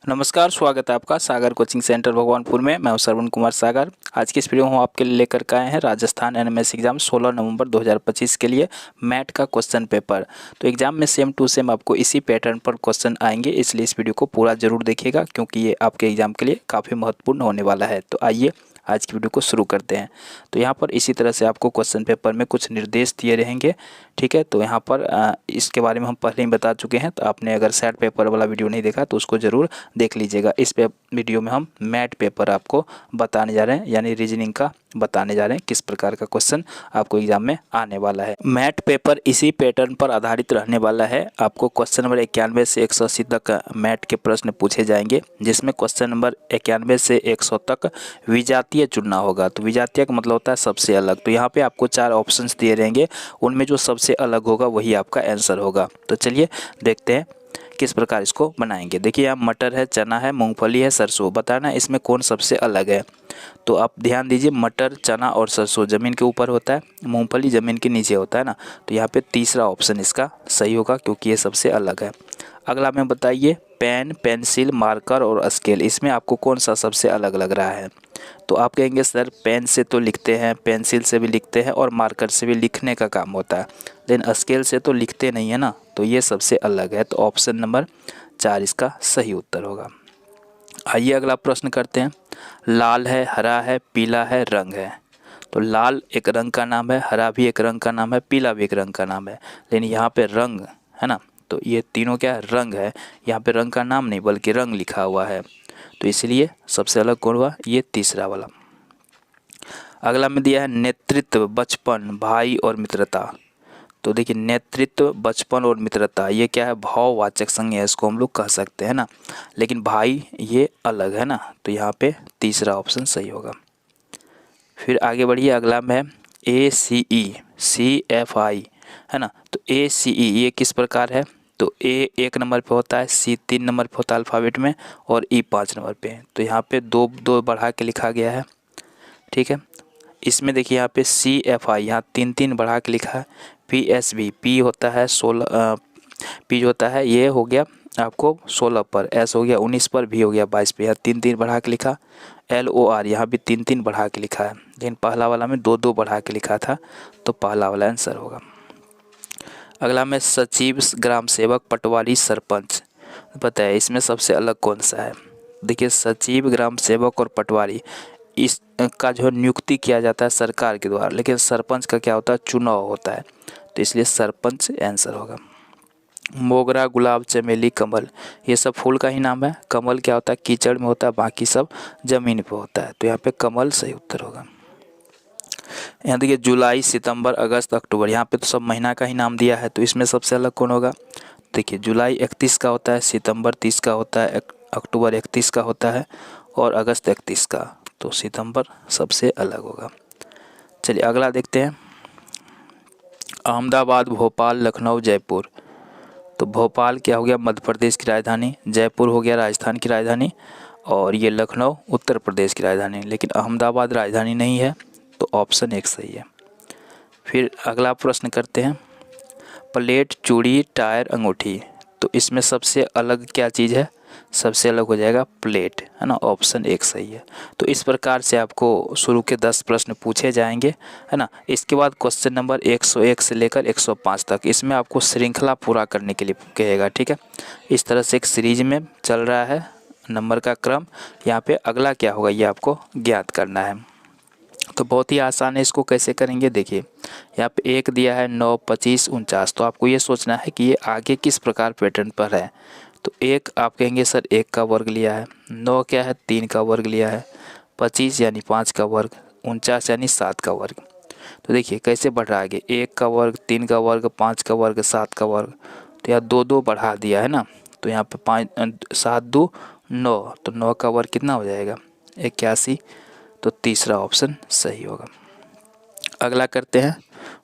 नमस्कार, स्वागत है आपका सागर कोचिंग सेंटर भगवानपुर में। मैं हूं श्रवण कुमार सागर। आज की इस वीडियो में हम आपके लिए लेकर के आए हैं राजस्थान एनएमएस एग्जाम 16 नवंबर 2025 के लिए मैथ का क्वेश्चन पेपर। तो एग्जाम में सेम टू सेम आपको इसी पैटर्न पर क्वेश्चन आएंगे, इसलिए इस वीडियो को पूरा जरूर देखिएगा क्योंकि ये आपके एग्जाम के लिए काफ़ी महत्वपूर्ण होने वाला है। तो आइए आज की वीडियो को शुरू करते हैं। तो यहाँ पर इसी तरह से आपको क्वेश्चन पेपर में कुछ निर्देश दिए रहेंगे, ठीक है। तो यहाँ पर इसके बारे में हम पहले ही बता चुके हैं, तो आपने अगर सेट पेपर वाला वीडियो नहीं देखा तो उसको ज़रूर देख लीजिएगा। इस वीडियो में हम मैथ पेपर आपको बताने जा रहे हैं, यानी रीजनिंग का बताने जा रहे हैं किस प्रकार का क्वेश्चन आपको एग्जाम में आने वाला है। मैथ पेपर इसी पैटर्न पर आधारित रहने वाला है। आपको क्वेश्चन नंबर 91 से 180 तक मैथ के प्रश्न पूछे जाएंगे, जिसमें क्वेश्चन नंबर 91 से 100 तक विजातीय चुनना होगा। तो विजातीय का मतलब होता है सबसे अलग। तो यहाँ पे आपको 4 ऑप्शंस दिए रहेंगे, उनमें जो सबसे अलग होगा वही आपका आंसर होगा। तो चलिए देखते हैं किस प्रकार इसको बनाएंगे। देखिए यहाँ मटर है, चना है, मूंगफली है, सरसों। बताना इसमें कौन सबसे अलग है। तो आप ध्यान दीजिए, मटर, चना और सरसों ज़मीन के ऊपर होता है, मूंगफली ज़मीन के नीचे होता है ना। तो यहाँ पे तीसरा ऑप्शन इसका सही होगा क्योंकि ये सबसे अलग है। अगला में बताइए, पेन, पेंसिल, मार्कर और स्केल, इसमें आपको कौन सा सबसे अलग लग रहा है। तो आप कहेंगे सर पेन से तो लिखते हैं, पेंसिल से भी लिखते हैं और मार्कर से भी लिखने का काम होता है, लेकिन स्केल से तो लिखते नहीं है ना। तो ये सबसे अलग है। तो ऑप्शन नंबर 4 इसका सही उत्तर होगा। आइए अगला प्रश्न करते हैं। लाल है, हरा है, पीला है, रंग है। तो लाल एक रंग का नाम है, हरा भी एक रंग का नाम है, पीला भी एक रंग का नाम है, लेकिन यहाँ पे रंग है ना। तो ये तीनों क्या है, रंग है। यहाँ पे रंग का नाम नहीं बल्कि रंग लिखा हुआ है, तो इसलिए सबसे अलग कौन हुआ, ये तीसरा वाला। अगला में दिया है नेतृत्व, बचपन, भाई और मित्रता। तो देखिए नेतृत्व, बचपन और मित्रता ये क्या है, भाववाचक संज्ञा है, इसको हम लोग कह सकते हैं ना। लेकिन भाई ये अलग है ना, तो यहाँ पे तीसरा ऑप्शन सही होगा। फिर आगे बढ़िए, अगला में है ACE, CFI है ना। तो ACE ये किस प्रकार है। तो A 1 नंबर पे होता है, C 3 नंबर पे होता है अल्फ़ाबेट में, और E 5 नंबर पे। तो यहाँ पे दो दो बढ़ा के लिखा गया है, ठीक है। इसमें देखिए यहाँ पे CFI यहाँ 3 3 बढ़ा के लिखा है। PSB P होता है 16, P जो होता है ये हो गया आपको 16 पर, S हो गया 19 पर, V हो गया 22 पे। यहाँ 3 3 बढ़ा के लिखा। LOR यहाँ भी 3 3 बढ़ा के लिखा है, लेकिन पहला वाला में 2 2 बढ़ा के लिखा था, तो पहला वाला आंसर होगा। अगला में सचिव, ग्राम सेवक, पटवारी, सरपंच। बताइए इसमें सबसे अलग कौन सा है। देखिए सचिव, ग्राम सेवक और पटवारी इसका जो नियुक्ति किया जाता है सरकार के द्वारा, लेकिन सरपंच का क्या होता है, चुनाव होता है, तो इसलिए सरपंच आंसर होगा। मोगरा, गुलाब, चमेली, कमल ये सब फूल का ही नाम है। कमल क्या होता है, कीचड़ में होता है, बाकी सब जमीन पे होता है, तो यहाँ पे कमल सही उत्तर होगा। यहाँ देखिए जुलाई, सितंबर, अगस्त, अक्टूबर, यहाँ पे तो सब महीना का ही नाम दिया है, तो इसमें सबसे अलग कौन होगा। देखिए जुलाई 31 का होता है, सितंबर 30 का होता है, अक्टूबर 31 का होता है और अगस्त 31 का, तो सितंबर सबसे अलग होगा। चलिए अगला देखते हैं। अहमदाबाद, भोपाल, लखनऊ, जयपुर। तो भोपाल क्या हो गया, मध्य प्रदेश की राजधानी, जयपुर हो गया राजस्थान की राजधानी, और ये लखनऊ उत्तर प्रदेश की राजधानी, लेकिन अहमदाबाद राजधानी नहीं है, तो ऑप्शन 1 सही है। फिर अगला प्रश्न करते हैं। प्लेट, चूड़ी, टायर, अंगूठी। तो इसमें सबसे अलग क्या चीज़ है, सबसे अलग हो जाएगा प्लेट, है ना। ऑप्शन 1 सही है। तो इस प्रकार से आपको शुरू के 10 प्रश्न पूछे जाएंगे, है ना। इसके बाद क्वेश्चन नंबर 101 से लेकर 105 तक, इसमें आपको श्रृंखला पूरा करने के लिए कहेगा, ठीक है। इस तरह से एक सीरीज में चल रहा है नंबर का क्रम। यहाँ पे अगला क्या होगा ये आपको ज्ञात करना है। तो बहुत ही आसान है, इसको कैसे करेंगे देखिए। यहाँ पे 1 दिया है, 9, 25, 49। तो आपको ये सोचना है कि ये आगे किस प्रकार पैटर्न पर है। तो 1 आप कहेंगे सर 1 का वर्ग लिया है, 9 क्या है 3 का वर्ग लिया है, 25 यानी 5 का वर्ग, 49 यानी 7 का वर्ग। तो देखिए कैसे बढ़ रहा है आगे, 1 का वर्ग, 3 का वर्ग, 5 का वर्ग, 7 का वर्ग। तो यहाँ 2 2 बढ़ा दिया है ना, तो यहाँ पे 5 7 2 9, तो 9 का वर्ग कितना हो जाएगा 81। तो तीसरा ऑप्शन सही होगा। अगला करते हैं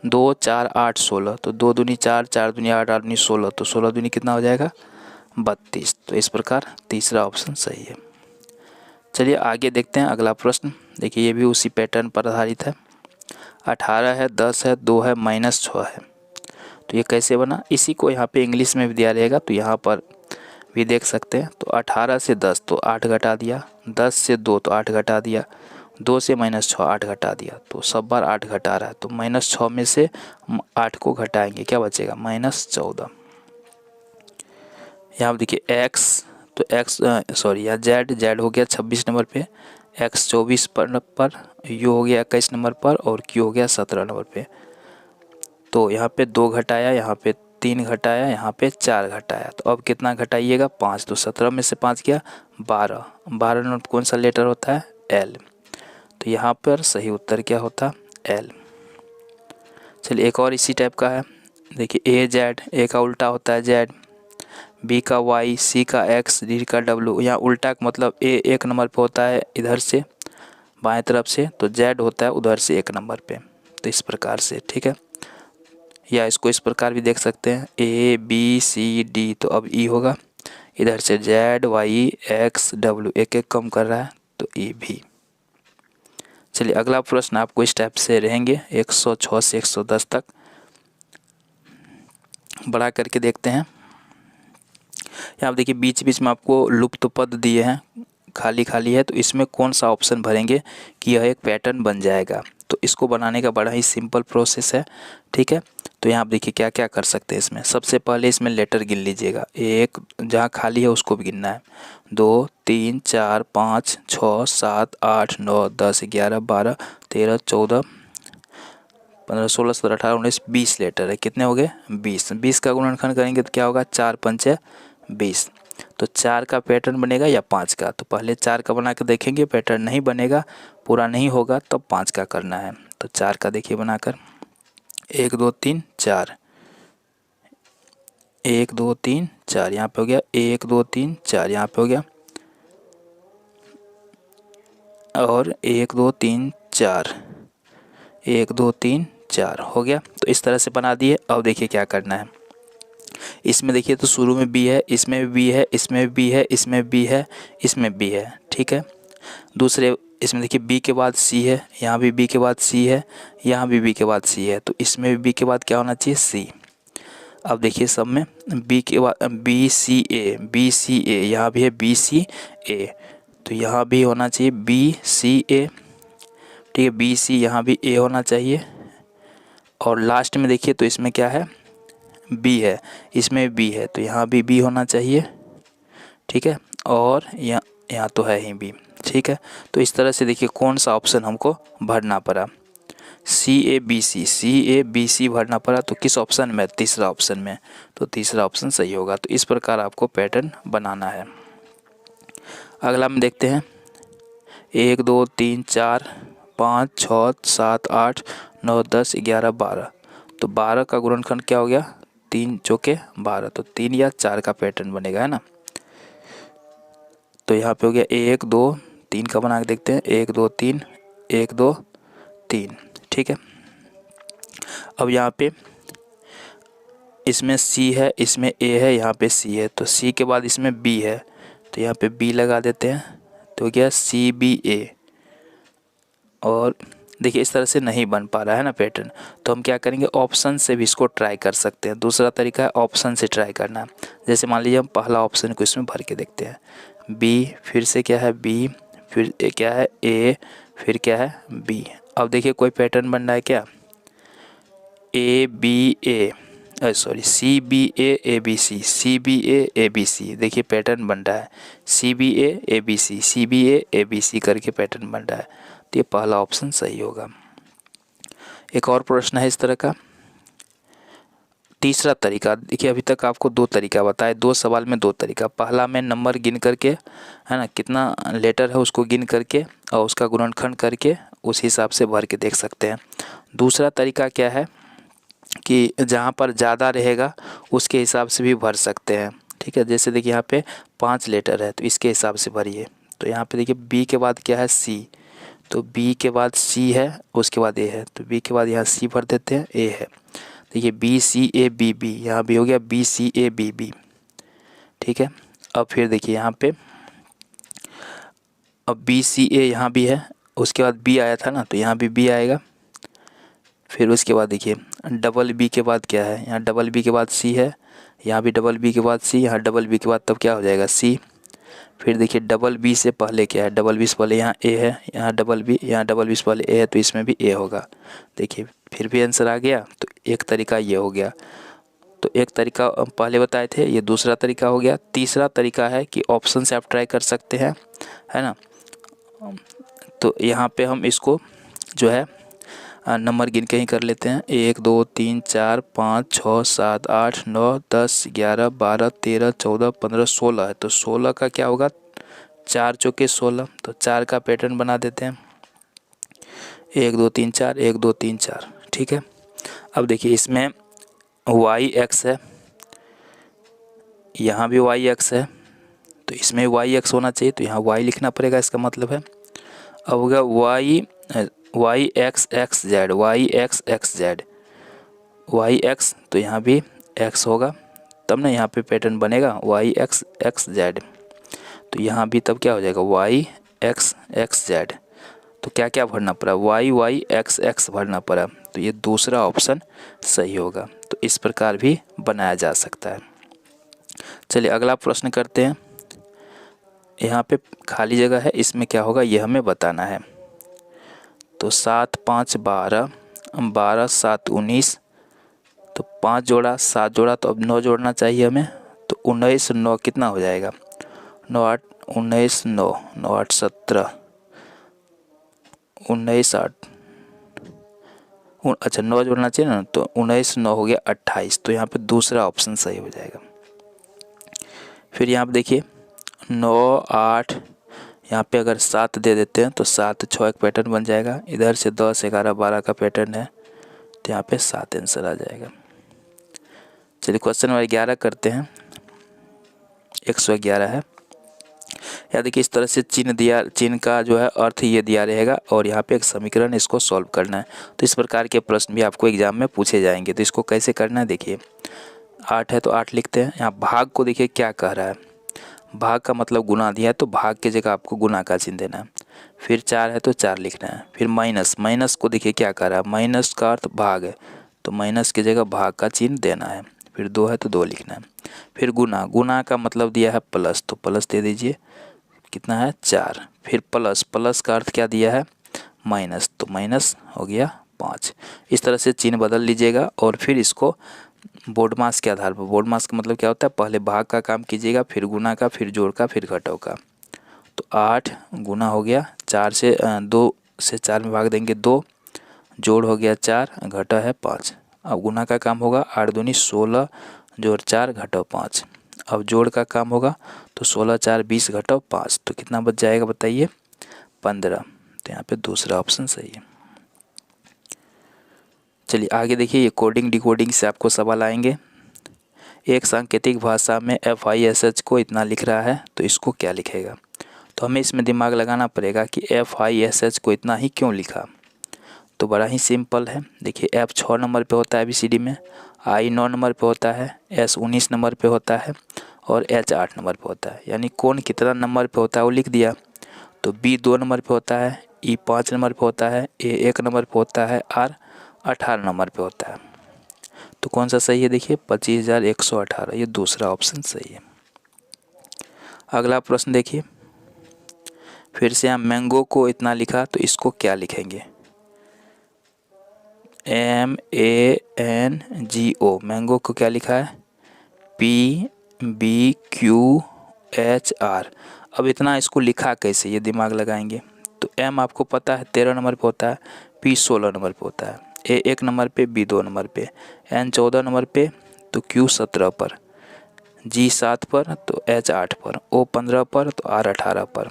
2 4 8 16। तो 2 दूनी 4, 4 दूनी 8, 8 दूनी 16, तो 16 दूनी कितना हो जाएगा 32। तो इस प्रकार तीसरा ऑप्शन सही है। चलिए आगे देखते हैं अगला प्रश्न। देखिए ये भी उसी पैटर्न पर आधारित है। 18 है, 10 है, 2 है, -6 है। तो ये कैसे बना, इसी को यहाँ पे इंग्लिश में भी दिया रहेगा, तो यहाँ पर भी देख सकते हैं। तो 18 से 10 तो 8 घटा दिया, 10 से 2 तो 8 घटा दिया, 2 से -6 8 घटा दिया। तो सब बार 8 घटा रहा है, तो -6 में से 8 को घटाएंगे, क्या बचेगा -14। यहाँ देखिए x, तो x सॉरी यहाँ z हो गया 26 नंबर पे, x 24 पर, u हो गया 21 नंबर पर और q हो गया 17 नंबर पे। तो यहाँ पे 2 घटाया, यहाँ पे 3 घटाया, यहाँ पे 4 घटाया। तो अब कितना घटाइएगा 5, तो 17 में से 5 गया 12, 12 नंबर कौन सा लेटर होता है L। तो यहाँ पर सही उत्तर क्या होता L। चलिए एक और इसी टाइप का है, देखिए AZ, A का उल्टा होता है Z, B का Y, C का X, D का W। यहाँ उल्टा का मतलब A 1 नंबर पे होता है इधर से बाएं तरफ से, तो Z होता है उधर से 1 नंबर पे। तो इस प्रकार से, ठीक है, या इसको इस प्रकार भी देख सकते हैं A B C D, तो अब E होगा इधर से Z Y X W, एक एक कम कर रहा है तो E भी। चलिए अगला प्रश्न आपको इस टाइप से रहेंगे 106 से 110 तक, बड़ा करके देखते हैं। यहाँ देखिए बीच बीच में आपको लुप्त पद दिए हैं, खाली खाली है, तो इसमें कौन सा ऑप्शन भरेंगे कि यह एक पैटर्न बन जाएगा। तो इसको बनाने का बड़ा ही सिंपल प्रोसेस है, ठीक है। तो यहाँ आप देखिए क्या क्या कर सकते हैं इसमें। सबसे पहले इसमें लेटर गिन लीजिएगा, एक जहाँ खाली है उसको भी गिनना है, 2 3 4 5 6 7 8 9 10 11 12 13 14 15 16 17 18 19 20 लेटर है। कितने हो गए 20, 20 का गुणनखंड करेंगे तो क्या होगा 4 पंचे 20। तो 4 का पैटर्न बनेगा या 5 का, तो पहले 4 का बना के देखेंगे, पैटर्न नहीं बनेगा, पूरा नहीं होगा, तो 5 का करना है। तो 4 का देखिए बनाकर 1 2 3 4, 1 2 3 4 यहाँ पे हो गया, 1 2 3 4 यहाँ पे हो गया, और 1 2 3 4, 1 2 3 4 हो गया। तो इस तरह से बना दिए। अब देखिए क्या करना है, इसमें देखिए तो शुरू में बी है, इसमें भी है, इसमें भी है, इसमें भी है, इसमें भी है, ठीक है। दूसरे इसमें देखिए बी के बाद सी है, यहाँ भी बी के बाद सी है, यहाँ भी बी के बाद सी है, तो इसमें भी बी के बाद क्या होना चाहिए सी। अब देखिए सब में बी के बाद B C A, B C ए, यहाँ भी है बी सी ए, तो यहाँ भी होना चाहिए बी सी ए, ठीक है, बी सी यहाँ भी ए होना चाहिए। और लास्ट में देखिए तो इसमें क्या है बी है, इसमें बी है, तो यहाँ भी बी होना चाहिए, ठीक है, और यहाँ तो है ही बी, ठीक है। तो इस तरह से देखिए कौन सा ऑप्शन हमको भरना पड़ा, सी ए बी सी भरना पड़ा। तो किस ऑप्शन में, तीसरा ऑप्शन में, तो तीसरा ऑप्शन सही होगा। तो इस प्रकार आपको पैटर्न बनाना है। अगला में देखते हैं 1 2 3 4 5 6 7 8 9 10 11 12, तो 12 का गुणनखंड क्या हो गया 3 चौके 12, तो 3 या 4 का पैटर्न बनेगा, है ना। तो यहाँ पे हो गया 1 2 3 का बना के देखते हैं, 1 2 3 1 2 3, ठीक है। अब यहाँ पे इसमें सी है, इसमें ए है, यहाँ पे सी है, तो सी के बाद इसमें बी है, तो यहाँ पे बी लगा देते हैं, तो क्या सी बी ए। और देखिए इस तरह से नहीं बन पा रहा है ना पैटर्न, तो हम क्या करेंगे ऑप्शन से भी इसको ट्राई कर सकते हैं। दूसरा तरीका है ऑप्शन से ट्राई करना, जैसे मान लीजिए हम पहला ऑप्शन को इसमें भर के देखते हैं, बी, फिर से क्या है बी, फिर क्या है ए, फिर क्या है बी। अब देखिए कोई पैटर्न बन रहा है क्या, A B A, sorry C B A B C, C B A B C, देखिए पैटर्न बन रहा है C B A B C, C B A B C करके पैटर्न बन रहा है। तो ये पहला ऑप्शन सही होगा। एक और प्रश्न है इस तरह का, तीसरा तरीका देखिए, अभी तक आपको 2 तरीका बताए, 2 सवाल में 2 तरीका। पहला में नंबर गिन करके, है ना, कितना लेटर है उसको गिन करके और उसका गुणनखंड करके उस हिसाब से भर के देख सकते हैं। दूसरा तरीका क्या है कि जहाँ पर ज़्यादा रहेगा उसके हिसाब से भी भर सकते हैं, ठीक है। जैसे देखिए यहाँ पे 5 लेटर है, तो इसके हिसाब से भरिए। तो यहाँ पे देखिए बी के बाद क्या है सी, तो बी के बाद सी है, उसके बाद ए है, तो बी के बाद यहाँ सी भर देते हैं, ए है। देखिए B C A B B, यहाँ भी हो गया B C A B B, ठीक है। अब फिर देखिए यहाँ पे अब बी सी ए यहाँ भी है, उसके बाद बी आया था ना, तो यहाँ भी बी आएगा। फिर उसके बाद देखिए डबल बी के बाद क्या है, यहाँ डबल बी के बाद सी है, यहाँ भी डबल बी के बाद सी, यहाँ डबल बी के बाद तब क्या हो जाएगा सी। फिर देखिए डबल बी से पहले क्या है, डबल बी से पहले यहाँ ए है, यहाँ डबल बी, यहाँ डबल बी से पहले ए है, तो इसमें भी ए होगा। देखिए फिर भी आंसर आ गया। तो एक तरीका ये हो गया। तो एक तरीका पहले बताए थे, ये दूसरा तरीका हो गया। तीसरा तरीका है कि ऑप्शन से आप ट्राई कर सकते हैं, है ना। तो यहाँ पे हम इसको जो है नंबर गिन के ही कर लेते हैं। 1 2 3 4 5 6 7 8 9 10 11 12 13 14 15 16 है। तो 16 का क्या होगा, 4 चौके 16, तो 4 का पैटर्न बना देते हैं। 1 2 3 4 1 2 3 4, ठीक है। अब देखिए इसमें वाई एक्स है, यहाँ भी वाई एक्स है, तो इसमें वाई एक्स होना चाहिए, तो यहाँ वाई लिखना पड़ेगा, इसका मतलब है। अब होगा Y X X Z, Y X X Z, Y X, तो यहाँ भी एक्स होगा, तब ना यहाँ पे पैटर्न बनेगा वाई एक्स एक्स जेड। तो यहाँ भी तब क्या हो जाएगा वाई एक्स एक्स जेड। तो क्या क्या भरना पड़ा, वाई वाई एक्स एक्स भरना पड़ा, तो ये दूसरा ऑप्शन सही होगा। तो इस प्रकार भी बनाया जा सकता है। चलिए अगला प्रश्न करते हैं। यहाँ पे खाली जगह है, इसमें क्या होगा ये हमें बताना है। तो 7 5 12, 12 7 19, तो 5 जोड़ा 7 जोड़ा, तो अब 9 जोड़ना चाहिए हमें। तो 19 9 कितना हो जाएगा, 9 8 19 9 9 8 17, 19 8, अच्छा 9 जोड़ना चाहिए ना, तो 19 9 हो गया 28। तो यहाँ पे दूसरा ऑप्शन सही हो जाएगा। फिर यहाँ पे देखिए 9 8, यहाँ पे अगर 7 दे देते हैं तो 7 6 एक पैटर्न बन जाएगा। इधर से 10 11 12 का पैटर्न है, तो यहाँ पे 7 आंसर आ जाएगा। चलिए क्वेश्चन नंबर 11 करते हैं। 111 है। या देखिए इस तरह से चिन्ह दिया, चिन्ह का जो है अर्थ ये दिया रहेगा और यहाँ पे एक समीकरण, इसको सॉल्व करना है। तो इस प्रकार के प्रश्न भी आपको एग्जाम में पूछे जाएंगे। तो इसको कैसे करना है, देखिए 8 है तो 8 लिखते हैं। यहाँ भाग को देखिए क्या कह रहा है, भाग का मतलब गुना दिया है, तो भाग की जगह आपको गुना का चिन्ह देना है। फिर 4 है तो 4 लिखना है। फिर माइनस, माइनस को देखिए क्या कर रहा है, माइनस का अर्थ भाग है, तो माइनस की जगह भाग का चिन्ह देना है। फिर 2 है तो 2 लिखना है। फिर गुना, गुना का मतलब दिया है प्लस, तो प्लस दे दीजिए, कितना है 4। फिर प्लस, प्लस का अर्थ क्या दिया है माइनस, तो माइनस हो गया 5। इस तरह से चिन्ह बदल लीजिएगा और फिर इसको बोर्ड मास के आधार पर, बोर्ड मास का मतलब क्या होता है, पहले भाग का काम कीजिएगा, फिर गुना का, फिर जोड़ का, फिर घटाव का। तो 8 गुना हो गया 4 से 2 से 4 में भाग देंगे 2, जोड़ हो गया 4, घटा है 5। अब गुना का काम होगा 8 दूनी 16, जोड़ 4 घटाव 5। अब जोड़ का काम होगा, तो 16 4 20 घटाव 5, तो कितना बच जाएगा बताइए 15। तो यहाँ पे दूसरा ऑप्शन सही है। चलिए आगे देखिए, ये कोडिंग डिकोडिंग से आपको सवाल आएंगे। एक सांकेतिक भाषा में FISH को इतना लिख रहा है, तो इसको क्या लिखेगा। तो हमें इसमें दिमाग लगाना पड़ेगा कि FISH को इतना ही क्यों लिखा। तो बड़ा ही सिंपल है। देखिए F 6 नंबर पे होता है ABCD में, I 9 नंबर पे होता है, S 19 नंबर पे होता है और H 8 नंबर पे होता है। यानी कौन कितना नंबर पे होता है वो लिख दिया। तो B 2 नंबर पे होता है, E 5 नंबर पे होता है, A 1 नंबर पे होता है, R 18 नंबर पे होता है। तो कौन सा सही है, देखिए 25,118, ये दूसरा ऑप्शन सही है। अगला प्रश्न देखिए, फिर से यहाँ मैंगो को इतना लिखा, तो इसको क्या लिखेंगे, MANGO, मैंगो को क्या लिखा है PBQHR। अब इतना इसको लिखा कैसे, ये दिमाग लगाएंगे। तो M आपको पता है 13 नंबर पे होता है, P 16 नंबर पे होता है, A 1 नंबर पे, B 2 नंबर पे, N 14 नंबर पे, तो Q 17 पर, G 7 पर, तो H 8 पर, O 15 पर, तो R 18 पर।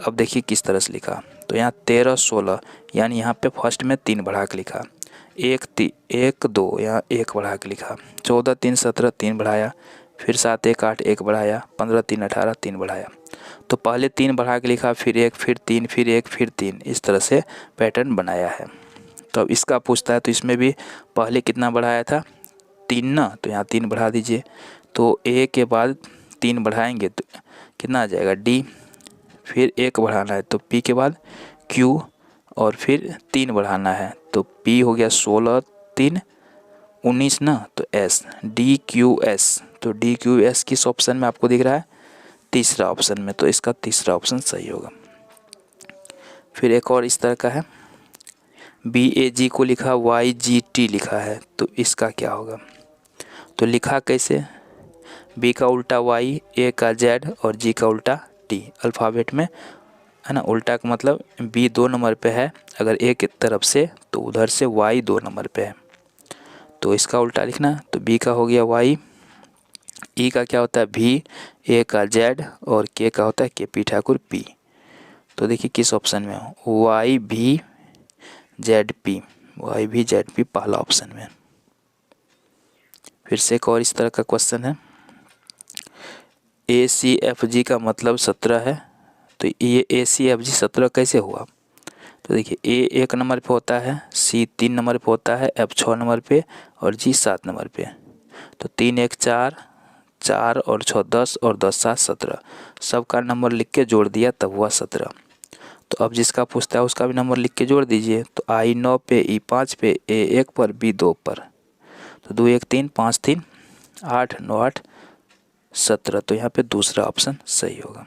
अब देखिए किस तरह से लिखा। तो यहाँ 13 16, यानी यहाँ पे फर्स्ट में 3 बढ़ा के लिखा, 1 2, यहाँ 1 बढ़ा के लिखा, 14 3 17 3 बढ़ाया, फिर 7 1 8 1 बढ़ाया, 15 3 18 3 बढ़ाया। तो पहले 3 बढ़ा के लिखा, फिर 1, फिर 3, फिर 1, फिर 3, इस तरह से पैटर्न बनाया है। तो अब इसका पूछता है, तो इसमें भी पहले कितना बढ़ाया था 3 ना, तो यहाँ 3 बढ़ा दीजिए। तो A के बाद 3 बढ़ाएंगे तो कितना आ जाएगा D, फिर 1 बढ़ाना है तो P के बाद Q, और फिर 3 बढ़ाना है तो P हो गया 16 3 19 ना, तो एस, DQS, तो DQS किस ऑप्शन में आपको दिख रहा है? तीसरा ऑप्शन में, तो इसका तीसरा ऑप्शन सही होगा। फिर एक और इस तरह का है, BAG को लिखा YGT लिखा है, तो इसका क्या होगा? तो लिखा कैसे? B का उल्टा Y, A का Z और G का उल्टा T, अल्फ़ाबेट में है ना। उल्टा का मतलब B 2 नंबर पे है अगर A की तरफ से, तो उधर से Y 2 नंबर पे है, तो इसका उल्टा लिखना। तो B का हो गया Y, E का क्या होता है V, A का Z और K का होता है KP ठाकुर P। तो देखिए किस ऑप्शन में हो, YVZP, YVZP पहला ऑप्शन में। फिर से एक और इस तरह का क्वेश्चन है, ACFG का मतलब 17 है, तो ये ACFG 17 कैसे हुआ? तो देखिए A 1 नंबर पे होता है, C 3 नंबर पे होता है, F 6 नंबर पे और G 7 नंबर पे। तो 3 1 4, 4 और 6 10 और 10 7 17, सबका नंबर लिख के जोड़ दिया तब हुआ 17। तो अब जिसका पूछता है उसका भी नंबर लिख के जोड़ दीजिए। तो I 9 पे, E 5 पे, A 1 पर, B 2 पर। तो 2 1 3, 5 3 8, 9 8 17, तो यहाँ पे दूसरा ऑप्शन सही होगा।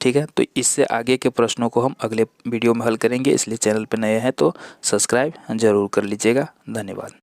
ठीक है, तो इससे आगे के प्रश्नों को हम अगले वीडियो में हल करेंगे, इसलिए चैनल पर नए हैं तो सब्सक्राइब जरूर कर लीजिएगा। धन्यवाद।